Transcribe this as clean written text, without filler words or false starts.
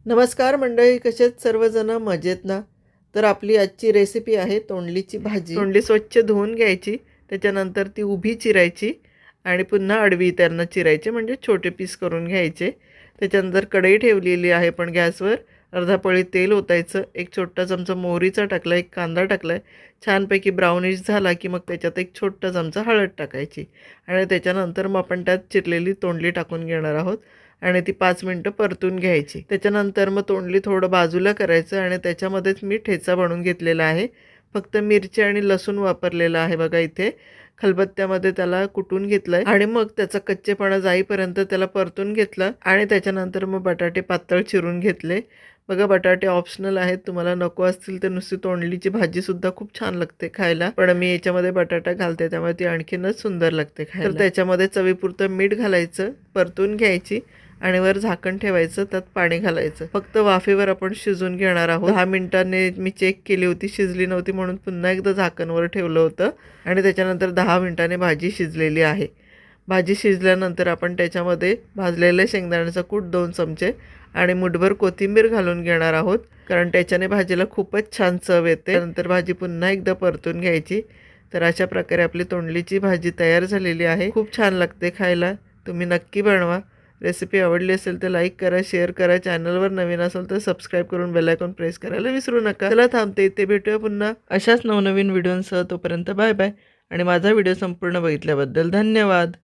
नमस्कार मंडळी, कसे आहेत सर्वजण? मजेत ना? तर आपली आजची रेसिपी आहे तोंडलीची भाजी. तोंडली स्वच्छ धुवून घ्यायची, त्याच्यानंतर ती उभी चिरायची आणि पुन्हा आडवी त्यांना चिरायचे, म्हणजे छोटे पीस करून घ्यायचे. त्याच्यानंतर कढई ठेवलेली आहे पण गॅसवर. अर्धा पळी तेल ओतायचं, एक छोटा चमचा मोहरीचा टाकला, एक कांदा टाकला आहे. छानपैकी ब्राउनिश झाला की मग त्याच्यात एक छोटा चमचा हळद टाकायची आणि त्याच्यानंतर मग आपण त्यात चिरलेली तोंडली टाकून घेणार आहोत आणि ती 5 मिनिटं परतून घ्यायची. त्याच्यानंतर मग तोंडली थोडं बाजूला करायचं आणि त्याच्यामध्येच मी ठेचा बनवून घेतलेला आहे. फक्त मिरची आणि लसूण वापरलेला आहे बघा इथे. खलबत्त्यामध्ये त्याला कुटून घेतलंय आणि मग त्याचा कच्चेपणा जाईपर्यंत त्याला परतून घेतलं आणि त्याच्यानंतर मग बटाटे पातळ चिरून घेतले. बघा, बटाटे ऑप्शनल आहेत, तुम्हाला नको असतील तर नुसती तोंडलीची भाजीसुद्धा खूप छान लागते खायला, पण मी याच्यामध्ये बटाटा घालते त्यामुळे ती आणखीनच सुंदर लागते खायला. तर त्याच्यामध्ये चवीपुरतं मीठ घालायचं, परतून घ्यायची आणि वर झाकण ठेवायचं, त्यात पाणी घालायचं. फक्त वाफेवर आपण शिजून घेणार आहोत. 10 मिनिटांनी मी चेक केली होती, शिजली नव्हती म्हणून पुन्हा एकदा झाकणवर ठेवलं होतं आणि त्याच्यानंतर 10 मिनिटांनी भाजी शिजलेली आहे. भाजी शिजल्यानंतर आपण त्याच्यामध्ये भाजलेले शेंगदाण्याचा कूट 2 चमचे आणि मुठभर कोथिंबीर घालून घेणार आहोत, कारण त्याच्याने भाजीला खूपच छान चव येते. नंतर भाजी पुन्हा एकदा परतून घ्यायची. तर अशा प्रकारे आपली तोंडलीची भाजी तयार झालेली आहे. खूप छान लागते खायला. तुम्ही नक्की बनवा. रेसिपी आवडली असेल तर लाईक करा, शेअर करा. चॅनलवर नवीन असाल तर सबस्क्राईब करून बेल आयकॉन प्रेस करायला विसरू नका. चला थांबते, इथे भेटूया पुन्हा अशाच नवनवीन व्हिडिओंसह. तोपर्यंत बाय बाय आणि माझा व्हिडिओ संपूर्ण बघितल्याबद्दल धन्यवाद.